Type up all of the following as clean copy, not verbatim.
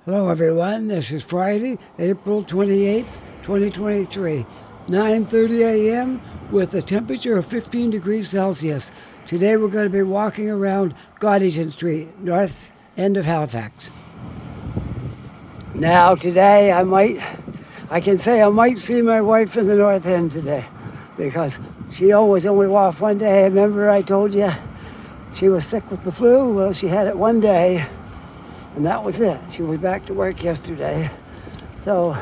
Hello everyone, this is Friday, April 28th, 2023, 9:30 a.m. with a temperature of 15 degrees Celsius. Today we're going to be walking around Gottingen Street, north end of Halifax. Now today I might see my wife in the north end today because she always only walked one day. Remember I told you she was sick with the flu? Well, she had it one day. And that was it. She was back to work yesterday. So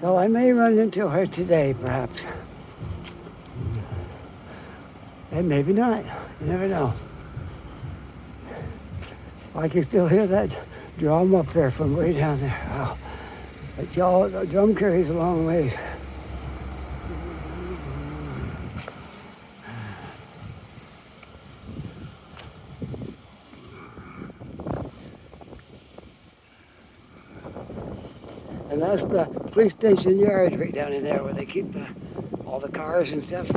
I may run into her today, perhaps. And maybe not. You never know. I can still hear that drum up there from way down there. Wow. It's all, the drum carries a long way. And that's the police station yard right down in there where they keep all the cars and stuff.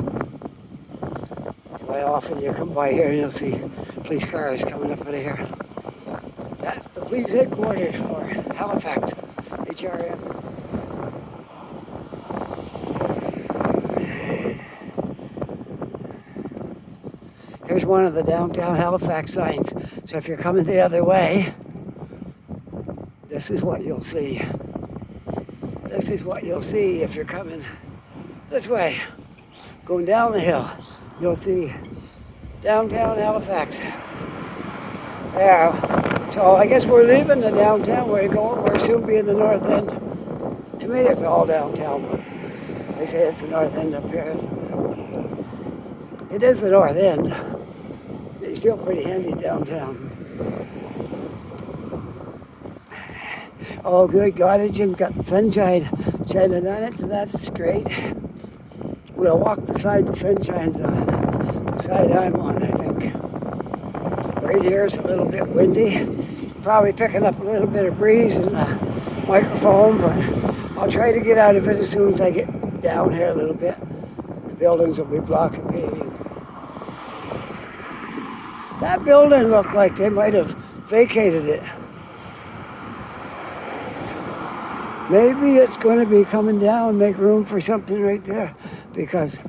Quite often you come by here and you'll see police cars coming up out of here. That's the police headquarters for Halifax, HRM. Here's one of the downtown Halifax signs. So if you're coming the other way, this is what you'll see. This is what you'll see if you're coming this way. Going down the hill, you'll see downtown Halifax. There. So I guess we're leaving the downtown. We'll soon be in the north end. To me, it's all downtown, but they say it's the north end up here. It is the north end. It's still pretty handy downtown. Oh, good. Gottingen got the sunshine shining on it, so that's great. We'll walk the side the sun shines on. The side I'm on, I think. Right here is a little bit windy. Probably picking up a little bit of breeze in the microphone, but I'll try to get out of it as soon as I get down here a little bit. The buildings will be blocking me. That building looked like they might have vacated it. Maybe it's going to be coming down, make room for something right there, because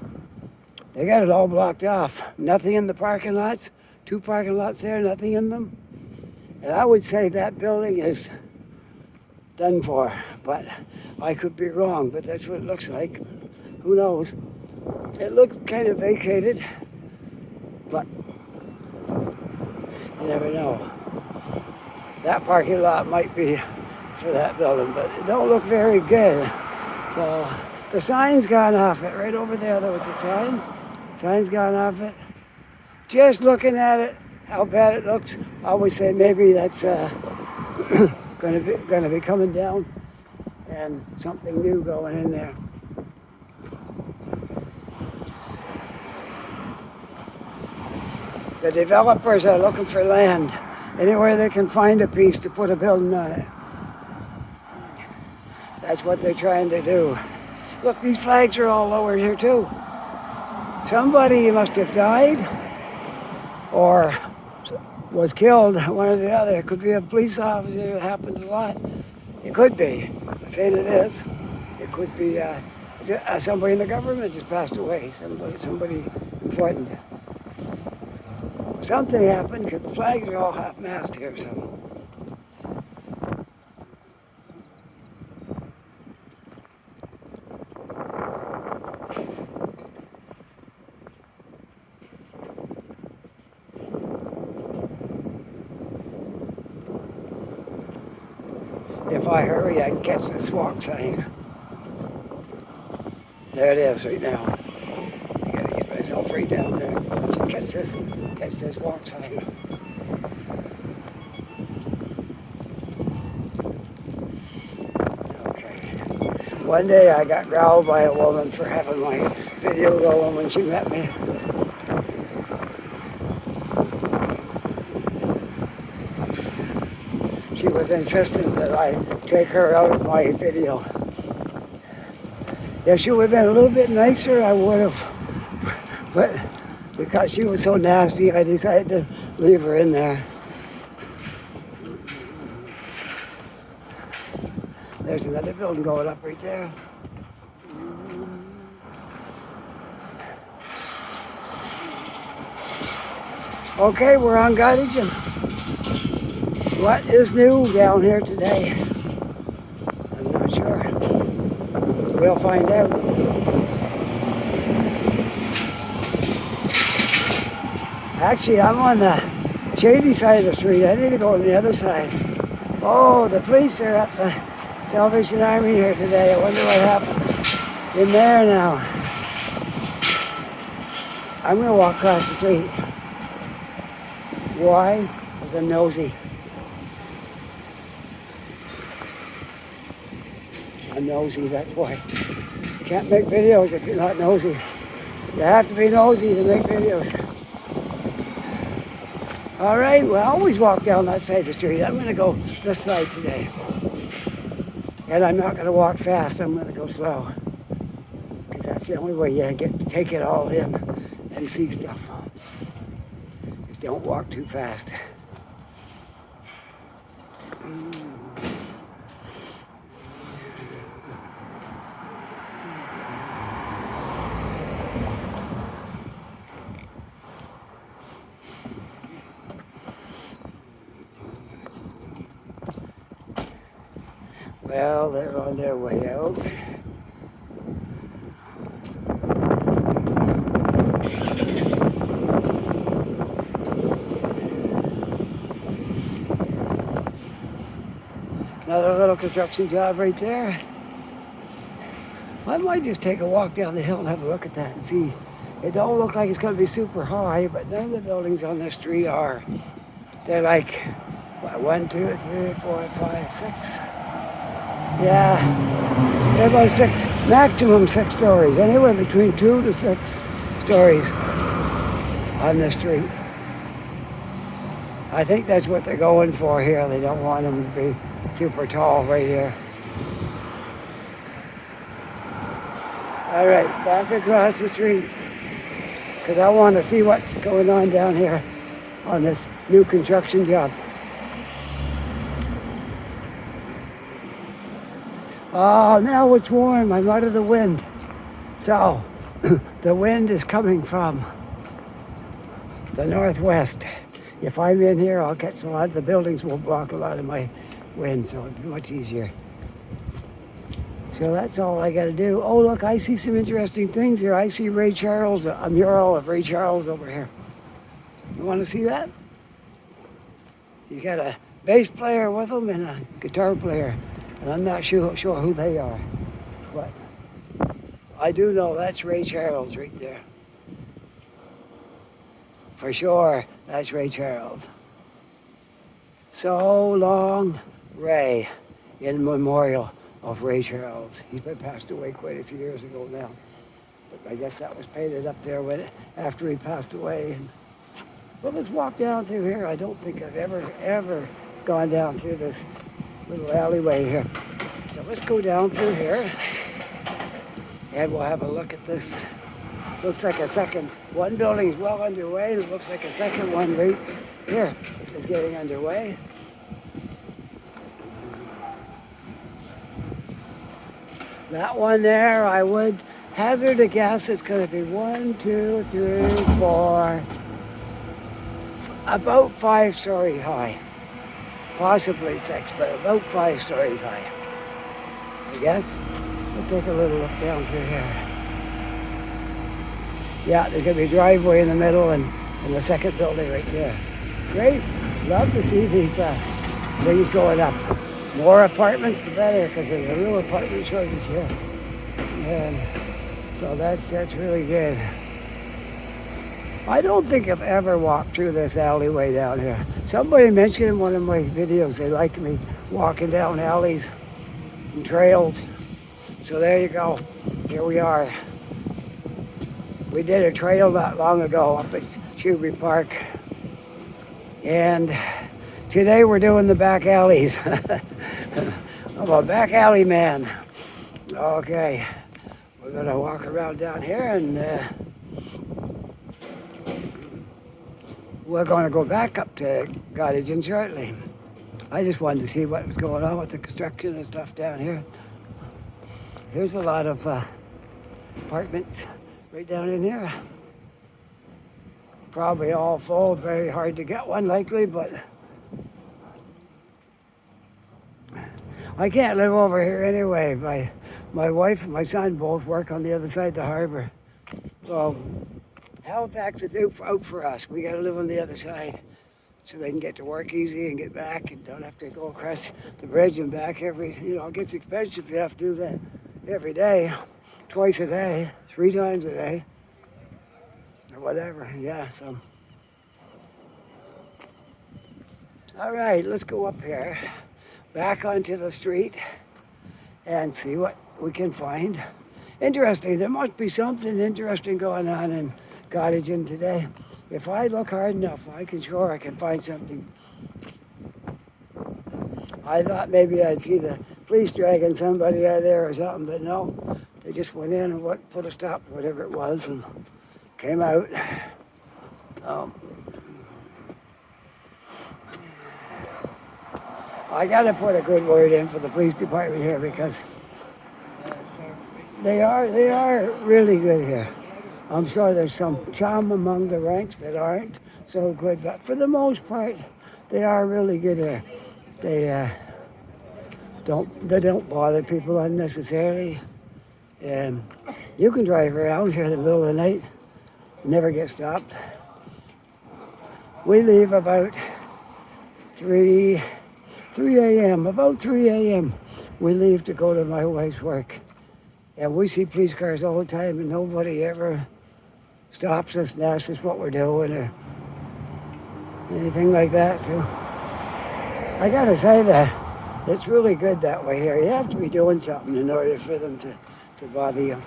they got it all blocked off. Nothing in the parking lots, 2 parking lots there, nothing in them. And I would say that building is done for, but I could be wrong, but that's what it looks like. Who knows? It looks kind of vacated, but you never know. That parking lot might be for that building, but it don't look very good. So the sign's gone off it. Right over there was a sign. Sign's gone off it. Just looking at it, how bad it looks, I would say maybe that's going to be coming down and something new going in there. The developers are looking for land anywhere they can find a piece to put a building on it. That's what they're trying to do. Look, these flags are all lowered here too. Somebody must have died or was killed, one or the other. It could be a police officer. It happens a lot. It could be. I'm saying it is. It could be somebody in the government just passed away. Somebody important. Something happened because the flags are all half-mast here. So. If I hurry, I can catch this walk sign. There it is right now. I gotta get myself right down there to catch this walk sign. Okay. One day I got growled by a woman for having my video going when she met me. She was insistent that I take her out of my video. If she would have been a little bit nicer, I would have. But because she was so nasty, I decided to leave her in there. there's another building going up right there. Okay, we're on Gottingen. What is new down here today? I'm not sure. We'll find out. Actually, I'm on the shady side of the street. I need to go on the other side. Oh, the police are at the Salvation Army here today. I wonder what happened in there now. I'm going to walk across the street. Why? Because I'm nosy. I'm nosy, that's why. You can't make videos if you're not nosy. You have to be nosy to make videos. All right, well, I always walk down that side of the street. I'm going to go this side today. And I'm not going to walk fast. I'm going to go slow. Because that's the only way you get to take it all in and see stuff. Just don't walk too fast. Well, they're on their way out. Another little construction job right there. I might just take a walk down the hill and have a look at that and see. It don't look like it's going to be super high, but none of the buildings on this street are. They're like, what, 1, 2, 3, 4, 5, 6. Yeah, they're about 6, maximum 6 stories, anywhere between 2 to 6 stories on the street. I think that's what they're going for here. They don't want them to be super tall right here. All right, back across the street, because I want to see what's going on down here on this new construction job. Oh, now it's warm. I'm out of the wind. So, the wind is coming from the northwest. If I'm in here, I'll get a lot. The buildings will block a lot of my wind, so it'll be much easier. So that's all I got to do. Oh, look, I see some interesting things here. I see Ray Charles, a mural of Ray Charles over here. You want to see that? He's got a bass player with him and a guitar player. And I'm not sure who they are, but I do know that's Ray Charles right there. For sure, that's Ray Charles. So long, Ray, in memorial of Ray Charles. He's been passed away quite a few years ago now. But I guess that was painted up there after he passed away. Well, let's walk down through here. I don't think I've ever gone down through this little alleyway here. So let's go down through here and we'll have a look at this. Looks like a second, one building is well underway, and it looks like a second one right here is getting underway. That one there, I would hazard a guess it's going to be 1, 2, 3, 4, about 5 stories high. Possibly 6, but about 5 stories high, I guess. Let's take a little look down through here. Yeah, there's going to be a driveway in the middle and the second building right there. Great. Love to see these things going up. More apartments, the better, because there's a real apartment shortage here. And so that's really good. I don't think I've ever walked through this alleyway down here. Somebody mentioned in one of my videos they like me walking down alleys and trails. So there you go. Here we are. We did a trail not long ago up at Shoebury Park. And today we're doing the back alleys. I'm a back alley man. Okay. We're going to walk around down here and we're going to go back up to Gottingen shortly. I just wanted to see what was going on with the construction and stuff down here. Here's a lot of apartments right down in here. Probably all full, very hard to get one likely, but I can't live over here anyway. My wife and my son both work on the other side of the harbor. So Halifax is out for us. We got to live on the other side so they can get to work easy and get back and don't have to go across the bridge and back it gets expensive if you have to do that every day, twice a day, 3 times a day. Or whatever, yeah, so. All right, let's go up here, back onto the street and see what we can find. Interesting, there must be something interesting going on in Gottingen today. If I look hard enough, I can find something. I thought maybe I'd see the police dragging somebody out of there or something, but no. They just went in and put a stop to whatever it was and came out. I got to put a good word in for the police department here because they are really good here. I'm sure there's some among the ranks that aren't so good, but for the most part, they are really good here. They don't bother people unnecessarily, and you can drive around here in the middle of the night. Never get stopped. We leave about 3 a.m. About 3 a.m. we leave to go to my wife's work. And we see police cars all the time and nobody ever stops us and asks us what we're doing or anything like that. So I gotta say that it's really good that way here. You have to be doing something in order for them to bother you.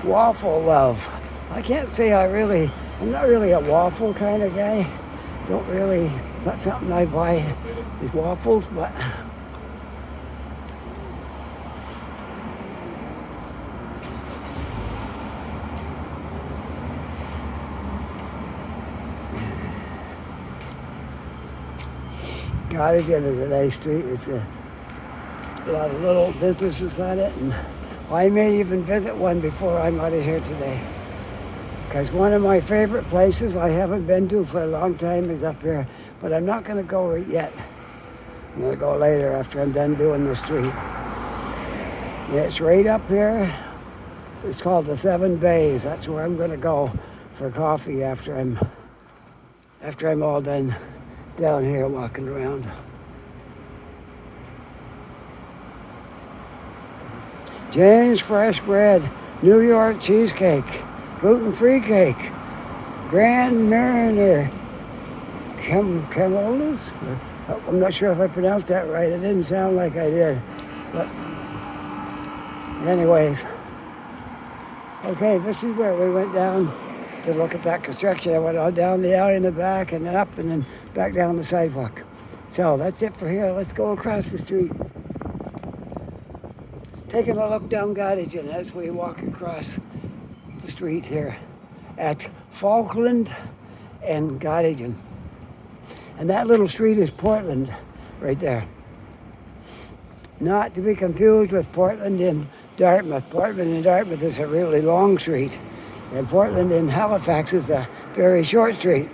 Waffle love. I can't say I'm not really a waffle kind of guy. Not something I buy is waffles, but Gottingen is a nice street. It's a lot of little businesses on it, and I may even visit one before I'm out of here today. Because one of my favorite places I haven't been to for a long time is up here, but I'm not going to go yet. I'm going to go later after I'm done doing the street. And it's right up here. It's called the 7 Bays. That's where I'm going to go for coffee after I'm all done down here walking around. Jane's Fresh Bread, New York Cheesecake, gluten-free cake, Grand Mariner, Camolas? I'm not sure if I pronounced that right. It didn't sound like I did. But anyways, okay, this is where we went down to look at that construction. I went all down the alley in the back and then up and then back down the sidewalk. So that's it for here. Let's go across the street. Taking a look down Gottingen as we walk across the street here at Falkland and Gottingen. And that little street is Portland right there. Not to be confused with Portland in Dartmouth. Portland in Dartmouth is a really long street. And Portland in Halifax is a very short street.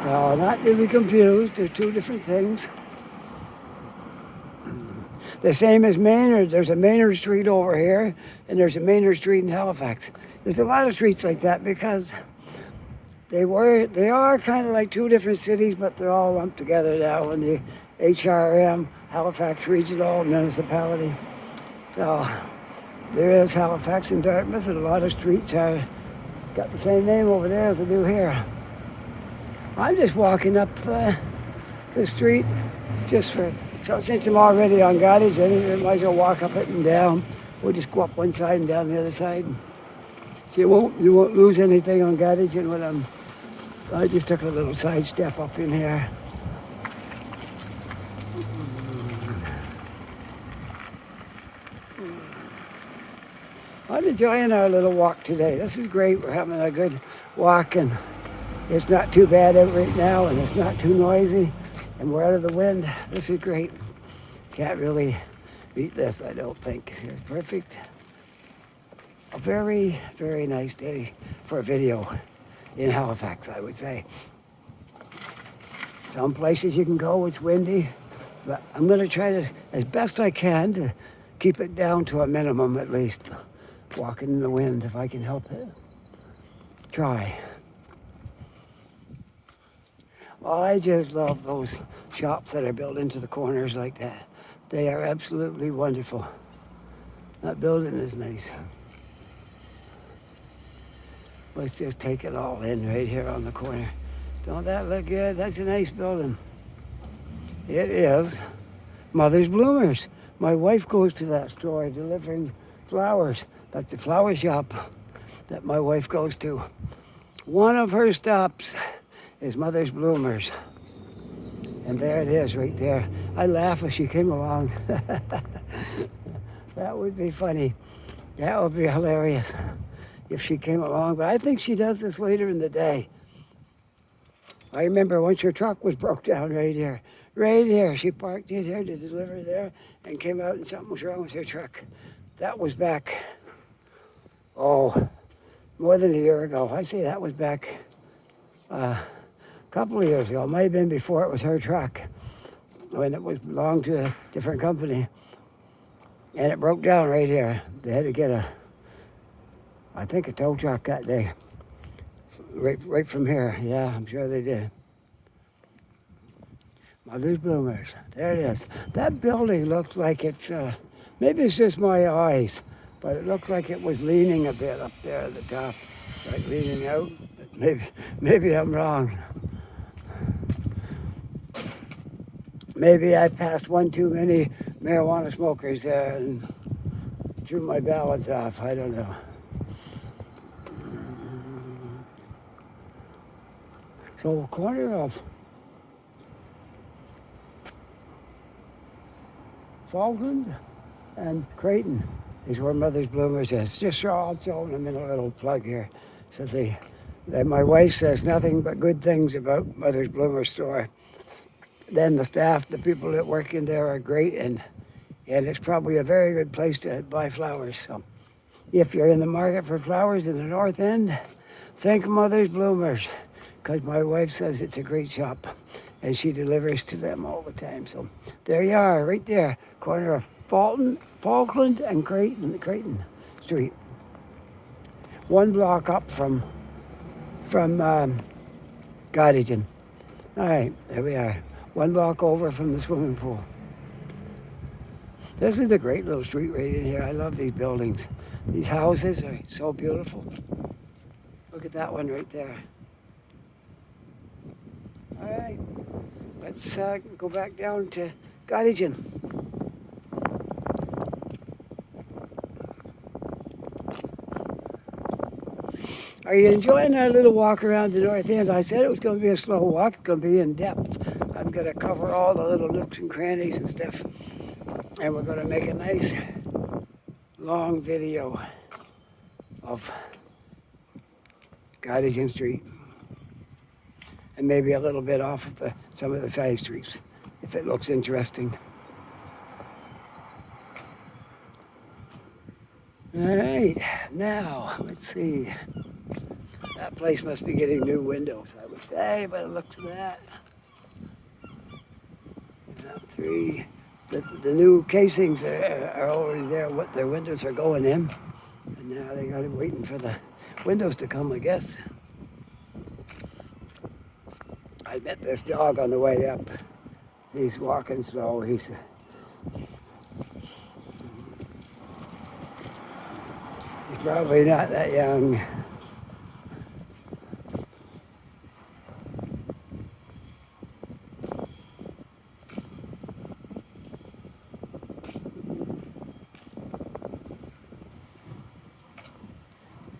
So not to be confused, they're two different things. The same as Maynard. There's a Maynard Street over here, and there's a Maynard Street in Halifax. There's a lot of streets like that because they are kind of like two different cities, but they're all lumped together now in the HRM, Halifax Regional Municipality. So there is Halifax and Dartmouth, and a lot of streets are got the same name over there as they do here. I'm just walking up the street so since I'm already on Gottingen, I might as well walk up it and down. We'll just go up one side and down the other side. So you won't lose anything on Gottingen when I just took a little side step up in here. I'm enjoying our little walk today. This is great. We're having a good walk, and it's not too bad out right now, and it's not too noisy, and we're out of the wind. This is great. Can't really beat this, I don't think. It's perfect. A very, very nice day for a video in Halifax, I would say. Some places you can go, it's windy, but I'm going to try to, as best I can, to keep it down to a minimum at least. Walking in the wind if I can help it. Try. Well, I just love those shops that are built into the corners like that. They are absolutely wonderful. That building is nice. Let's just take it all in right here on the corner. Don't that look good? That's a nice building. It is Mother's Bloomers. My wife goes to that store delivering flowers. That's the flower shop that my wife goes to. One of her stops is Mother's Bloomers. And there it is right there. I laugh if she came along. That would be funny. That would be hilarious if she came along. But I think she does this later in the day. I remember once her truck was broke down right here. Right here. She parked it here to deliver there and came out and something was wrong with her truck. That was back, more than a year ago. I say that was back a couple of years ago. It might have been before it was her truck, when it was belonged to a different company. And it broke down right here. They had to get I think a tow truck that day. Right from here. Yeah, I'm sure they did. Mother's Bloomers. There it is. That building looks like it's, maybe it's just my eyes, but it looked like it was leaning a bit up there at the top, like leaning out. But maybe I'm wrong. Maybe I passed one too many marijuana smokers there and threw my balance off. I don't know. So a corner of Falkland and Creighton is where Mother's Bloomers is. Just I'll show them in a little plug here. So my wife says nothing but good things about Mother's Bloomers store. Then the staff, the people that work in there are great, and it's probably a very good place to buy flowers. So if you're in the market for flowers in the North End, think Mother's Bloomers, because my wife says it's a great shop, and she delivers to them all the time. So there you are, right there, corner of Falkland and Creighton Street. 1 block up from Gottingen. All right, there we are. 1 block over from the swimming pool. This is a great little street right in here. I love these buildings. These houses are so beautiful. Look at that one right there. All right, let's go back down to Gottingen. Are you enjoying our little walk around the North End? I said it was going to be a slow walk. It's going to be in depth. I'm going to cover all the little nooks and crannies and stuff. And we're going to make a nice long video of Gottingen Street. And maybe a little bit off of some of the side streets, if it looks interesting. All right, now, let's see. That place must be getting new windows, I would say, by the looks of that. The new casings are already there. What their windows are going in, and now they got it waiting for the windows to come, I guess. I met this dog on the way up. He's walking slow. He's probably not that young.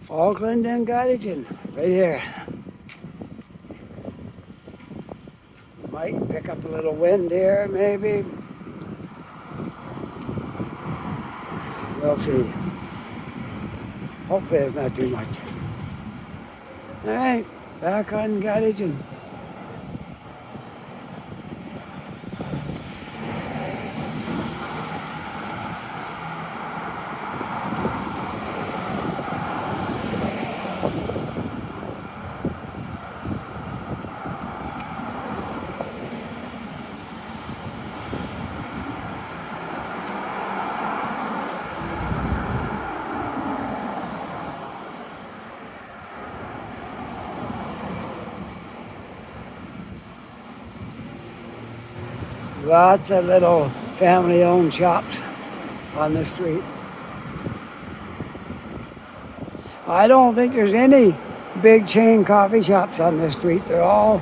Falkland and Gottingen, right here. Might pick up a little wind here, maybe. We'll see. Hopefully it's not too much. All right, back on Gottingen. Lots of little family-owned shops on the street. I don't think there's any big chain coffee shops on this street. They're all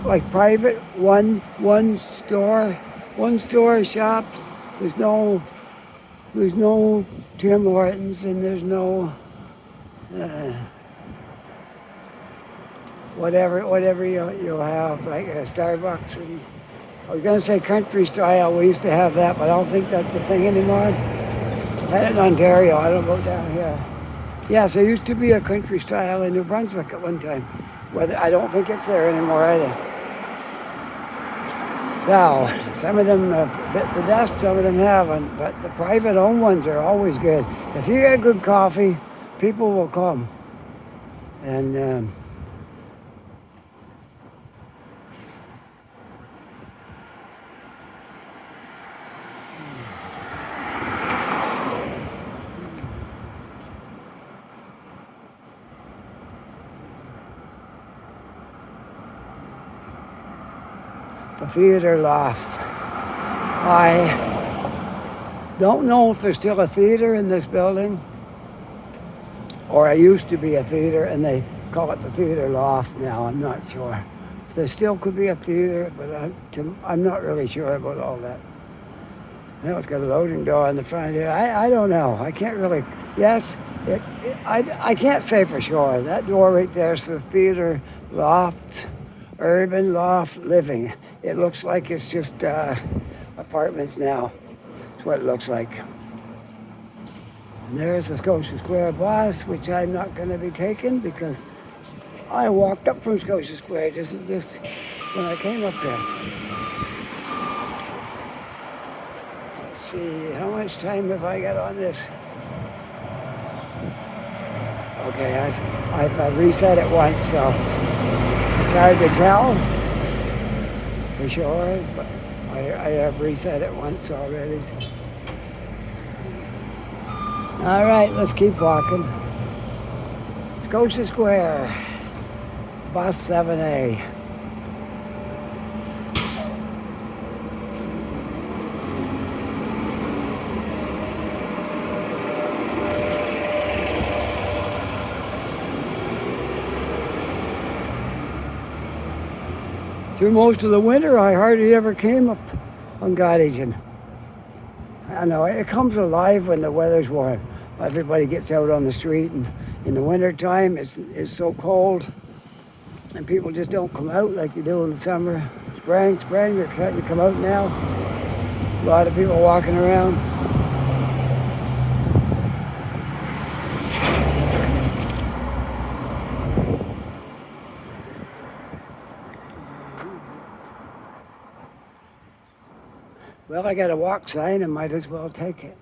like private one store shops. There's no Tim Hortons, and there's no whatever you'll have, like a Starbucks. And I was gonna say country style. We used to have that, but I don't think that's the thing anymore. I had it in Ontario. I don't go down here. Yes, there used to be a country style in New Brunswick at one time. Whether I don't think it's there anymore either. Now, some of them have bit the dust, some of them haven't, but the private owned ones are always good. If you get good coffee, people will come. And the theater loft. I don't know if there's still a theater in this building, or it used to be a theater and they call it the theater loft now. I'm not sure. There still could be a theater, but I'm not really sure about all that. Now it's got a loading door on the front here. I don't know. I can't really. Yes, I can't say for sure. That door right there says theater loft, urban loft living. It looks like it's just apartments now. That's what it looks like. And there's the Scotia Square bus, which I'm not going to be taking because I walked up from Scotia Square just when I came up here. Let's see, how much time have I got on this? Okay, I've reset it once, so it's hard to tell for sure, but I have reset it once already. All right, let's keep walking. Scotia Square, bus 7A. Through most of the winter, I hardly ever came up on Gottingen. I know, it comes alive when the weather's warm. Everybody gets out on the street, and in the winter time, it's so cold, and people just don't come out like they do in the summer. Spring, you're starting to come out now. A lot of people walking around. Well, I got a walk sign, and might as well take it.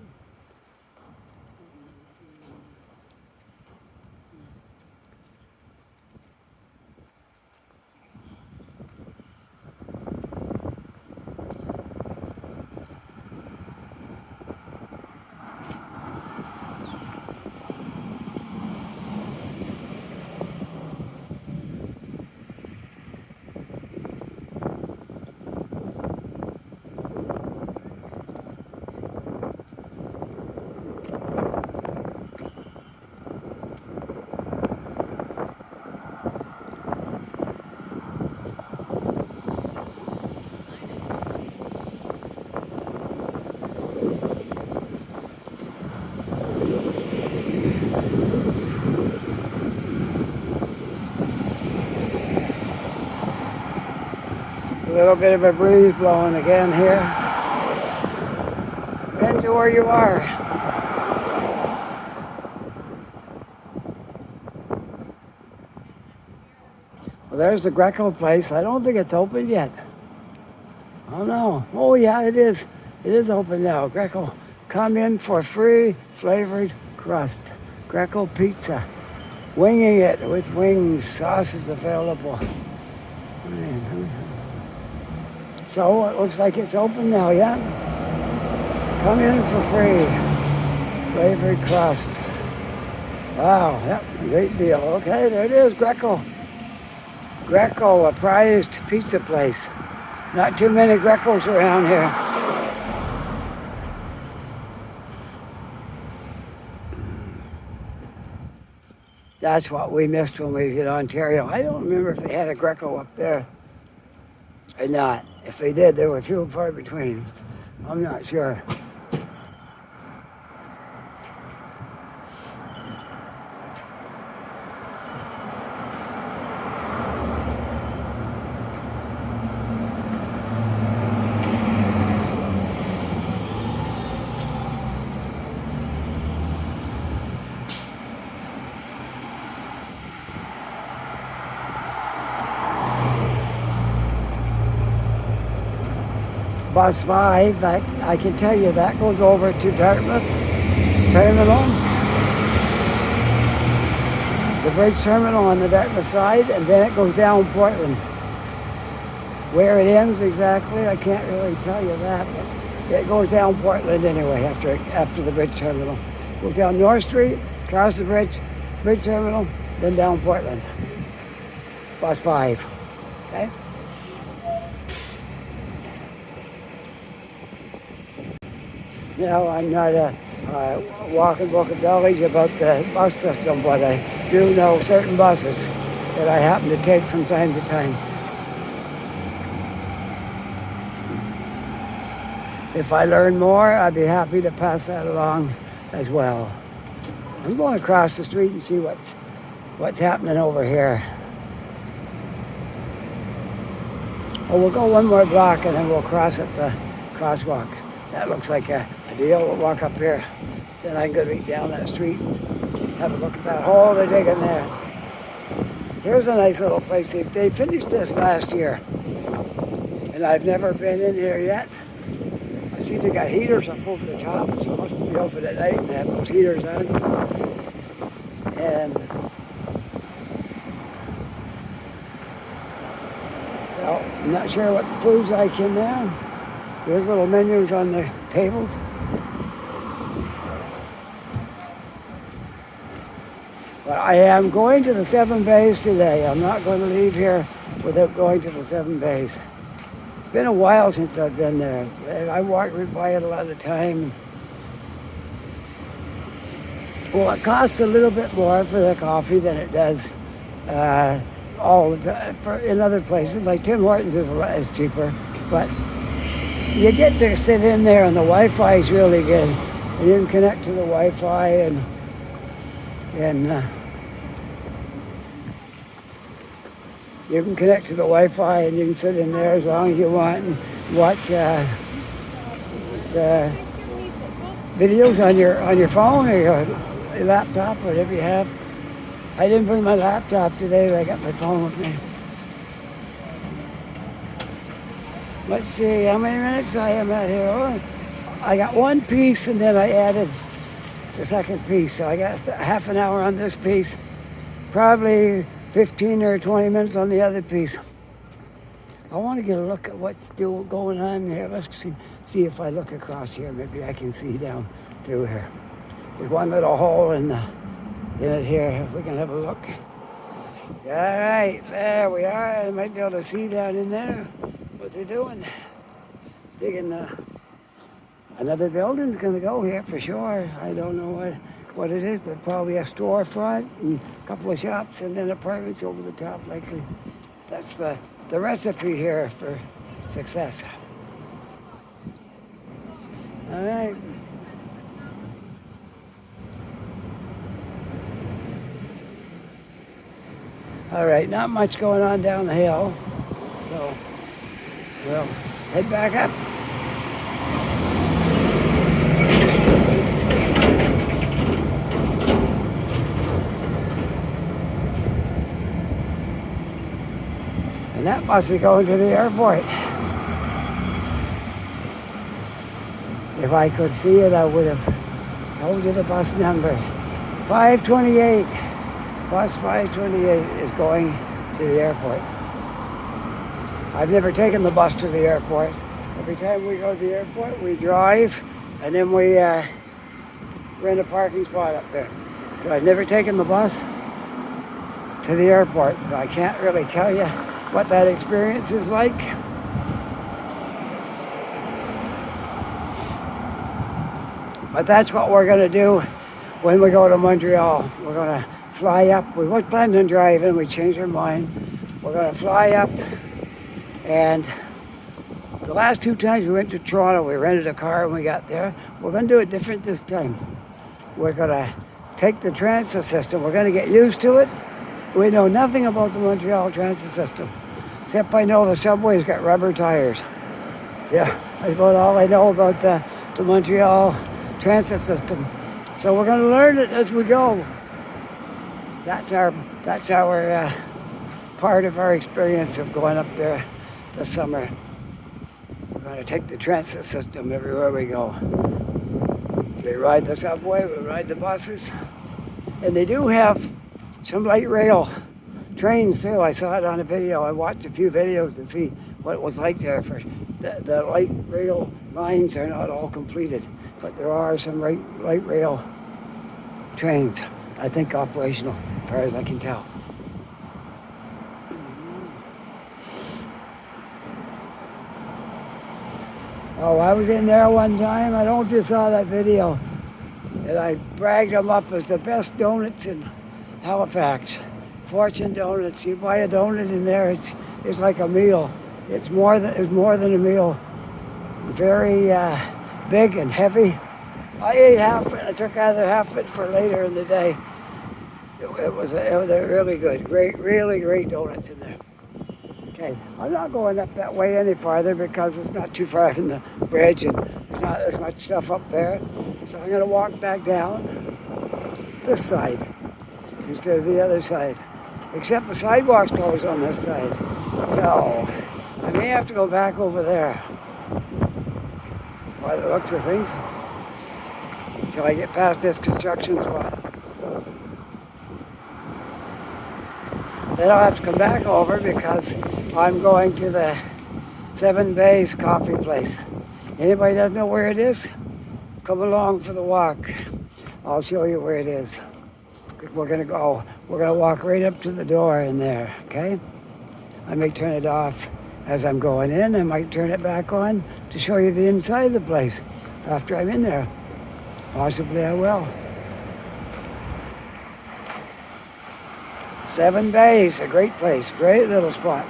A little bit of a breeze blowing again here. Depends on where you are. there's the Greco place. I don't think it's open yet. Oh no. Oh yeah, it is. It is open now. Greco, come in for free flavored crust. Greco pizza. Winging it with wings. Sauces available. So it looks like it's open now, yeah? Come in for free. Flavored crust. Wow, yep, great deal. Okay, there it is, Greco. Greco, a prized pizza place. Not too many Grecos around here. That's what we missed when we was in Ontario. I don't remember if they had a Greco up there or not. If they did, they were few and far between. I'm not sure. Bus 5, I can tell you that goes over to Dartmouth Terminal. The bridge terminal on the Dartmouth side, and then it goes down Portland. Where it ends exactly, I can't really tell you that, but it goes down Portland anyway after the bridge terminal. Goes down North Street, across the bridge terminal, then down Portland. Bus 5, okay? Now, I'm not a walking book of knowledge about the bus system, but I do know certain buses that I happen to take from time to time. If I learn more, I'd be happy to pass that along as well. I'm going across the street and see what's happening over here. Oh, we'll go one more block and then we'll cross at the crosswalk. That looks like a deal. We'll walk up here. Then I can go right down that street and have a look at that hole they're digging there. Here's a nice little place. They finished this last year. And I've never been in here yet. I see they got heaters up over the top, so it must be open at night and have those heaters on. And well, I'm not sure what the food's like in there. There's little menus on the tables. But I am going to the 7 bays today. I'm not going to leave here without going to the 7 bays. It's been a while since I've been there. I walk right by it a lot of the time. Well, it costs a little bit more for the coffee than it does in other places. Like Tim Hortons is cheaper, but you get to sit in there and the Wi-Fi is really good. And you can connect to the Wi-Fi and you can connect to the Wi-Fi and you can sit in there as long as you want and watch the videos on your phone or your laptop, whatever you have. I didn't bring my laptop today, but I got my phone with me. Let's see how many minutes I am at here. Oh, I got one piece and then I added the second piece. So I got half an hour on this piece, probably 15 or 20 minutes on the other piece. I want to get a look at what's going on here. Let's see if I look across here. Maybe I can see down through here. There's one little hole in it here. We can have a look. All right, there we are. I might be able to see down in there what they're doing. Digging another building's going to go here for sure. I don't know what it is, but probably a storefront and a couple of shops and then apartments over the top likely. That's the recipe here for success. All right. All right, not much going on down the hill, so we'll head back up. And that bus is going to the airport. If I could see it, I would have told you the bus number. 528. Bus 528 is going to the airport. I've never taken the bus to the airport. Every time we go to the airport, we drive, and then we rent a parking spot up there. So I've never taken the bus to the airport, so I can't really tell you what that experience is like. But that's what we're going to do when we go to Montreal. We're going to fly up. We weren't planning on driving. We changed our mind. We're going to fly up. And the last 2 times we went to Toronto, we rented a car when we got there. We're going to do it different this time. We're going to take the transit system. We're going to get used to it. We know nothing about the Montreal transit system, except I know the subway's got rubber tires. Yeah, that's about all I know about the Montreal transit system. So we're going to learn it as we go. That's our part of our experience of going up there this summer. We're going to take the transit system everywhere we go. We ride the subway, we ride the buses, and they do have some light rail trains too. I saw it on a video. I watched a few videos to see what it was like there. For the light rail lines are not all completed, but there are some light rail trains, I think operational, as far as I can tell. Oh, I was in there one time. I don't know if you saw that video. And I bragged them up as the best donuts in Halifax. Fortune Donuts. You buy a donut in there, it's like a meal. It's more than a meal. Very big and heavy. I ate half of it. I took either half of it for later in the day. They're really good. Really great donuts in there. Okay, I'm not going up that way any farther because it's not too far from the bridge and there's not as much stuff up there. So I'm going to walk back down this side instead of the other side. Except the sidewalk's closed on this side. So I may have to go back over there by the looks of things until I get past this construction spot. Then I'll have to come back over because I'm going to the 7 Bays coffee place. Anybody doesn't know where it is? Come along for the walk. I'll show you where it is. We're gonna walk right up to the door in there, okay? I may turn it off as I'm going in. I might turn it back on to show you the inside of the place after I'm in there. Possibly I will. 7 Bays, a great place, great little spot.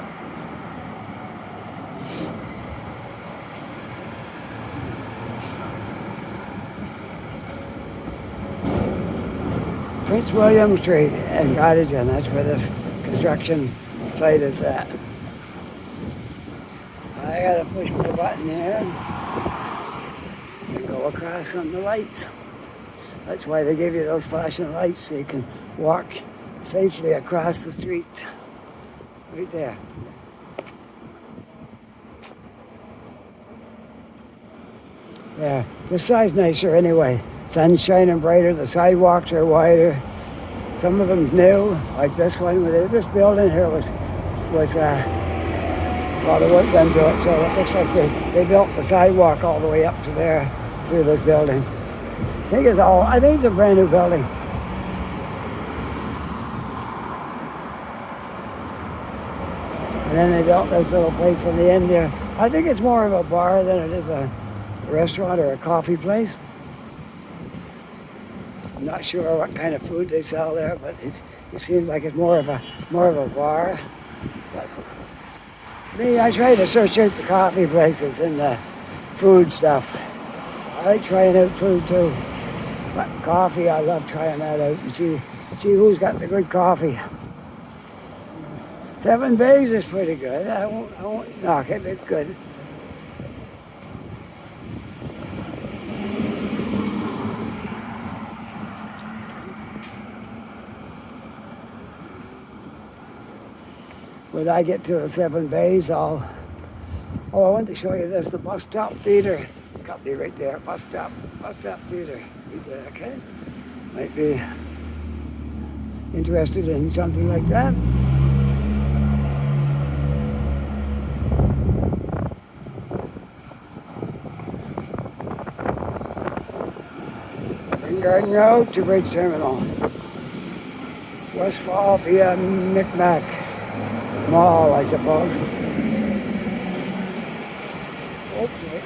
Prince William Street in Gottingen, that's where this construction site is at. I gotta push my button here and go across on the lights. That's why they give you those flashing lights so you can walk safely across the street. Right there. There. This side's nicer anyway. Sun's shining brighter, the sidewalks are wider. Some of them's new, like this one. This building here was a lot of work done to it, so it looks like they built the sidewalk all the way up to there through this building. I think it's a brand new building. And then they built this little place in the end there. I think it's more of a bar than it is a restaurant or a coffee place. I'm not sure what kind of food they sell there, but it seems like it's more of a bar. But me, I try to search out the coffee places and the food stuff. I like trying out food too. But coffee, I love trying that out and see who's got the good coffee. 7 Bays is pretty good. I won't knock it. It's good. when I get to the Seven Bays, I want to show you this, the Bus Stop Theater company right there, Bus Stop Theater, right there, okay? Might be interested in something like that. Spring Garden Road to Bridge Terminal. Westfall via Micmac Mall, I suppose. Okay.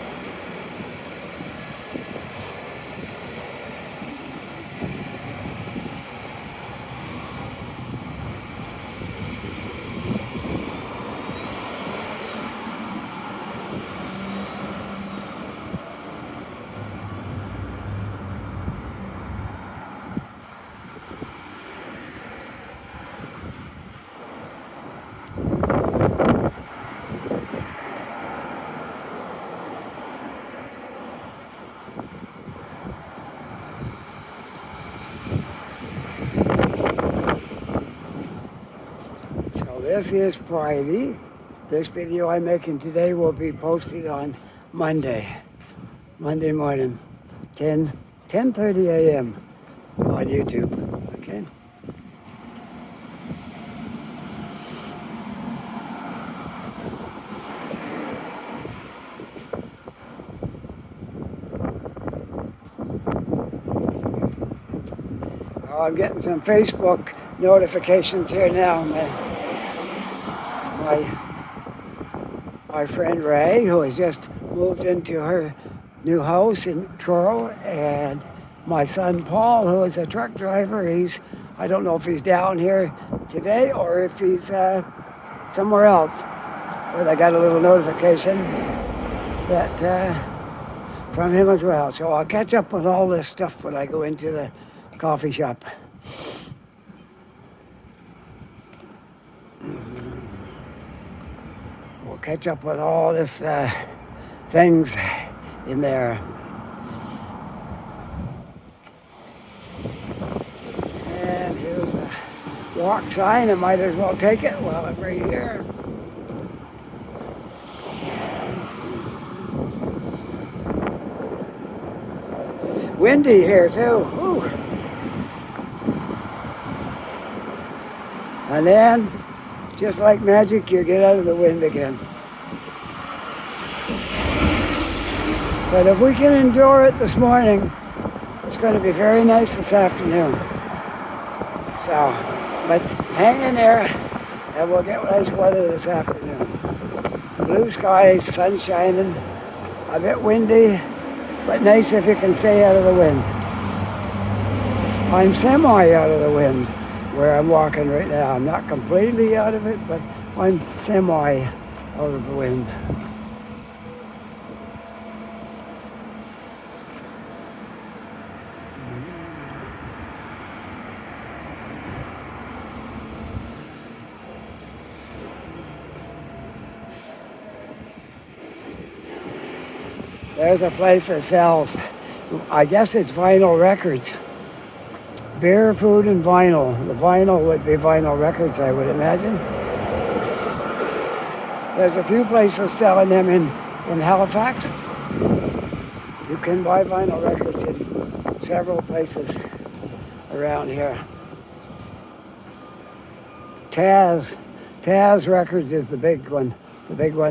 This is Friday. This video I'm making today will be posted on Monday morning, 10:30 a.m. on YouTube, okay? Oh, I'm getting some Facebook notifications here now, man. My friend Ray, who has just moved into her new house in Truro, and my son Paul, who is a truck driver. I don't know if he's down here today or if he's somewhere else, but I got a little notification that from him as well. So I'll catch up on all this stuff when I go into the coffee shop. We'll catch up with all this things in there. And here's a walk sign. I might as well take it while I'm right here. Windy here too. Whew. And then, just like magic, you get out of the wind again. But if we can endure it this morning, it's going to be very nice this afternoon. So, let's hang in there and we'll get nice weather this afternoon. Blue skies, sun shining, a bit windy, but nice if you can stay out of the wind. I'm semi out of the wind where I'm walking right now. I'm not completely out of it, but I'm semi out of the wind. There's a place that sells, I guess it's vinyl records. Beer, food, and vinyl. The vinyl would be vinyl records, I would imagine. There's a few places selling them in Halifax. You can buy vinyl records in several places around here. Taz Records is the big one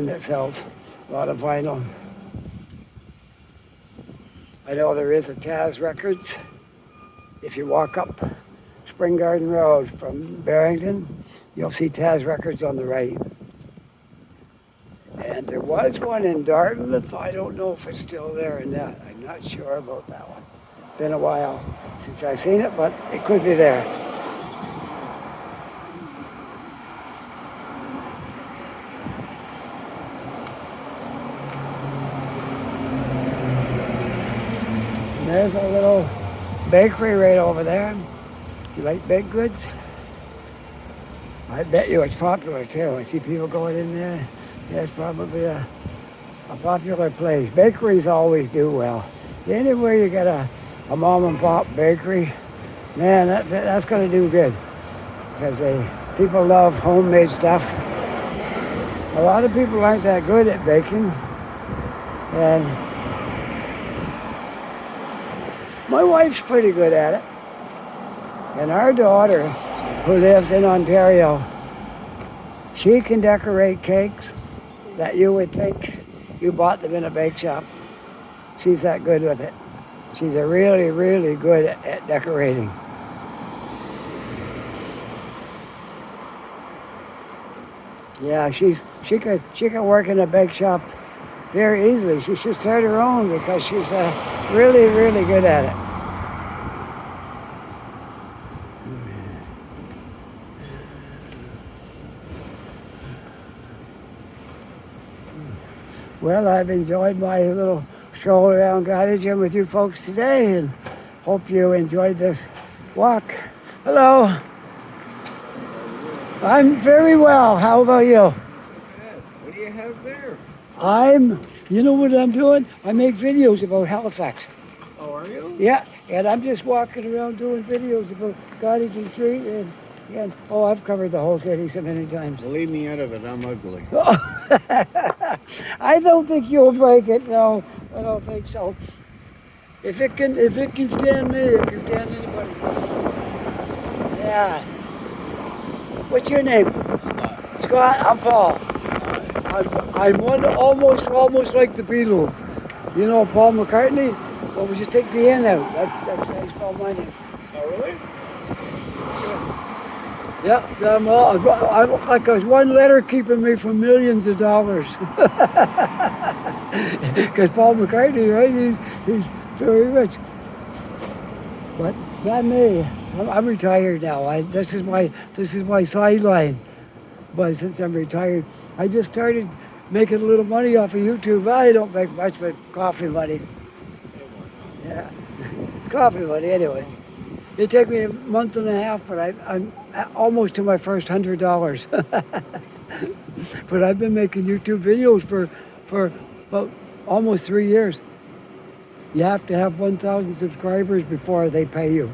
that sells a lot of vinyl. I know there is a Taz Records. If you walk up Spring Garden Road from Barrington, you'll see Taz Records on the right. And there was one in Dartmouth. I don't know if it's still there or not. I'm not sure about that one. Been a while since I've seen it, but it could be there. And there's a little bakery right over there. Do you like baked goods? I bet you it's popular too. I see people going in there. Yeah, it's probably a popular place. Bakeries always do well. Anywhere you get a mom and pop bakery, man, that's going to do good. Because people love homemade stuff. A lot of people aren't that good at baking. And my wife's pretty good at it. And our daughter, who lives in Ontario, she can decorate cakes that you would think you bought them in a bake shop. She's that good with it. She's a really, really good at decorating. Yeah, she can work in a bake shop very easily. She should start her own because she's really, really good at it. Well, I've enjoyed my little stroll around Gottingen with you folks today, and hope you enjoyed this walk. Hello. I'm very well. How about you? What do you have there? You know what I'm doing? I make videos about Halifax. Oh, are you? Yeah, and I'm just walking around doing videos about Gottingen Street, and I've covered the whole city so many times. Well, leave me out of it. I'm ugly. I don't think you'll break it. No, I don't think so. If it can stand me, it can stand anybody. Yeah. What's your name? Scott. Scott. I'm Paul. I'm one almost like the Beatles. You know Paul McCartney? Well, we just take the N out. That's how you spell my name. Oh, really? Yeah, I'm like there's one letter keeping me from millions of dollars. Because Paul McCartney, right? He's very rich. But not me. I'm retired now. This is my sideline. But since I'm retired, I just started making a little money off of YouTube. I don't make much, but coffee money. Yeah, it's coffee money anyway. It took me a month and a half, but I'm almost to my first $100. But I've been making YouTube videos for about almost 3 years. You have to have 1,000 subscribers before they pay you.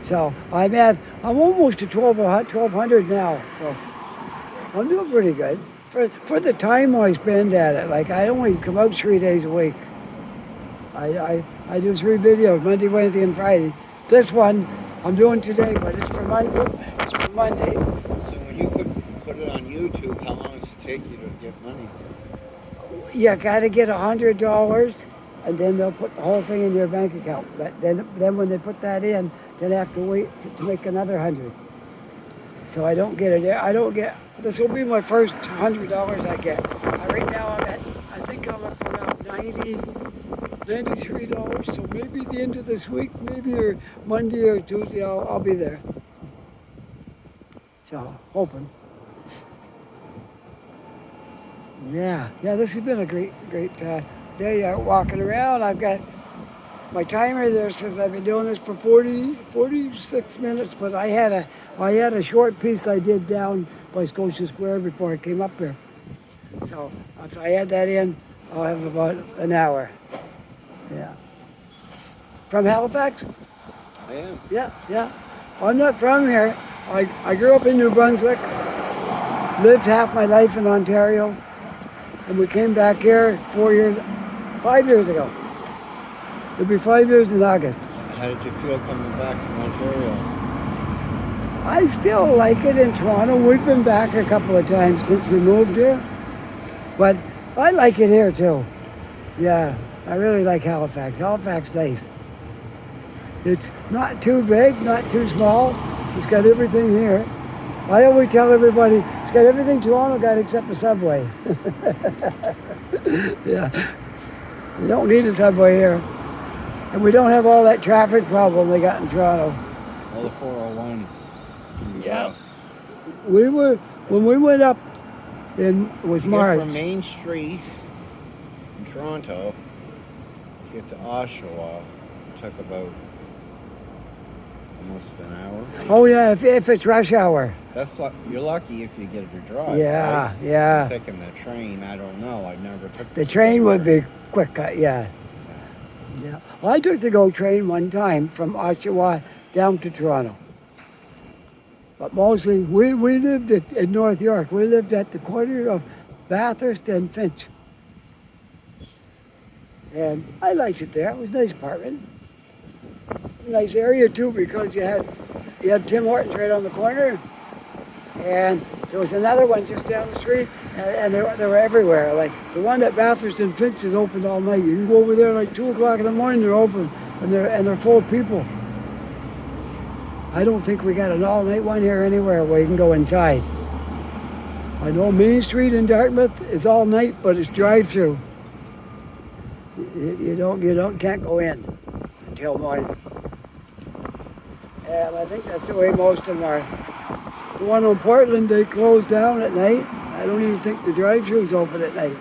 So I'm almost to 1,200 now. So I'm doing pretty good for the time I spend at it. Like I only come out 3 days a week. I do 3 videos, Monday, Wednesday, and Friday. This one I'm doing today, but it's for Monday. So when you put it on YouTube, how long does it take you to get money? You got to get $100, and then they'll put the whole thing in your bank account. But then when they put that in, then I have to wait to make another 100. So I don't get it. This will be my first $100 I get. Right now I think I'm up around $93. So maybe the end of this week, maybe or Monday or Tuesday, I'll be there. So hoping. Yeah. This has been a great day out walking around. I've got my timer there says I've been doing this for 46 minutes, but I had a short piece I did down by Scotia Square before I came up here. So if I add that in, I'll have about an hour. Yeah. From Halifax? I am. Yeah. I'm not from here. I grew up in New Brunswick, lived half my life in Ontario, and we came back here 5 years ago. It'll be 5 years in August. How did you feel coming back from Ontario? I still like it in Toronto. We've been back a couple of times since we moved here, but I like it here too. Yeah, I really like Halifax. Halifax is nice. It's not too big, not too small. It's got everything here. I always tell everybody, it's got everything Toronto got except a subway. Yeah, you don't need a subway here. And we don't have all that traffic problem they got in Toronto. Well, the 401. Yeah. When we went up it was March. From Main Street in Toronto, you get to Oshawa, it took about almost an hour. Oh yeah, if it's rush hour. You're lucky if you get to drive. Yeah, right? yeah. Taking the train, I don't know. I never took the train. Would be quick, yeah. Well, I took the GO train one time from Oshawa down to Toronto. But mostly, we lived in North York. We lived at the corner of Bathurst and Finch. And I liked it there. It was a nice apartment. Nice area too, because you had Tim Hortons right on the corner, and there was another one just down the street, and they were everywhere. Like the one at Bathurst and Finch is open all night. You can go over there like 2 o'clock in the morning. They're open, and they're full of people. I don't think we got an all-night one here anywhere where you can go inside. I know Main Street in Dartmouth is all night, but it's drive-through. You can't go in until morning. And I think that's the way most of them are. The one in Portland, they close down at night. I don't even think the drive-thru's open at night.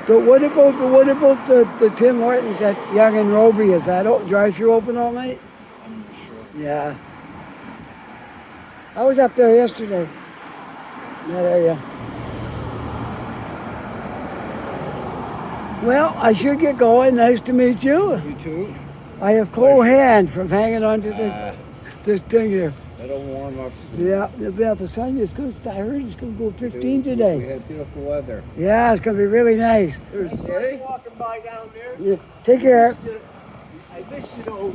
But what about the Tim Hortons at Yonge and Roby? Is that drive-thru open all night? I'm not sure. Yeah. I was up there yesterday, in that area. Well, I should get going. Nice to meet you. You too? I have cold hands from hanging on to this thing here. It'll warm up soon. Yeah, the sun is good. I heard it's going to go 15 We today. had beautiful weather. Yeah, it's going to be really nice. Okay. Walking by down there. Yeah, take care. I missed you though.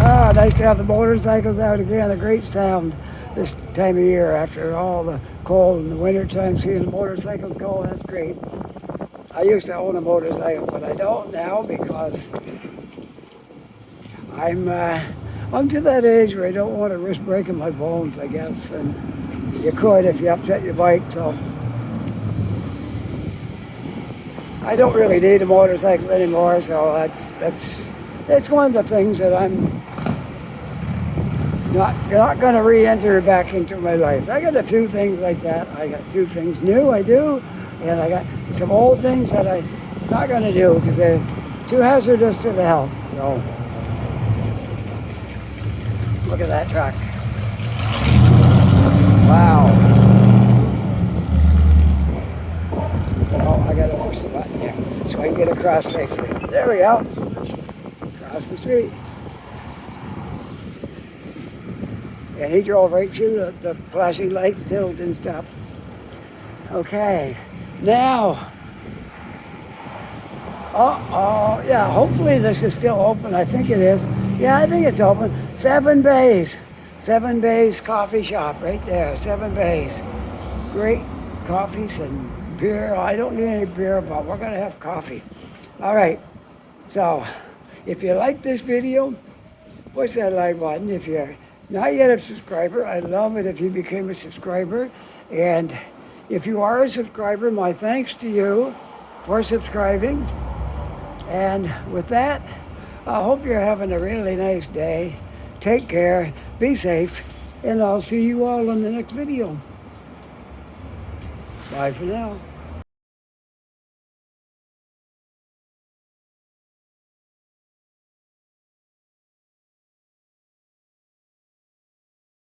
Ah, nice to have the motorcycles out again. A great sound this time of year after all the cold in the winter time. Seeing the motorcycles go, that's great. I used to own a motorcycle, but I don't now because I'm to that age where I don't want to risk breaking my bones, I guess, and you could if you upset your bike. So I don't really need a motorcycle anymore. So that's one of the things that I'm not going to re-enter back into my life. I got a few things like that. I got 2 things new I do, and I got some old things that I'm not going to do because they're too hazardous to the health. So look at that truck. Wow. Oh, I got to push the button here so I can get across safely. There we go. Across the street. And he drove right through the flashing lights too, didn't stop. Okay, now, yeah, hopefully this is still open. I think it is. Yeah, I think it's open. 7 Bays. 7 Bays Coffee Shop right there, 7 Bays. Great coffees and beer. I don't need any beer, but we're gonna have coffee. All right, so if you like this video, push that like button. If you're not yet a subscriber, I'd love it if you became a subscriber. And if you are a subscriber, my thanks to you for subscribing. And with that, I hope you're having a really nice day. Take care, be safe, and I'll see you all in the next video. Bye for now.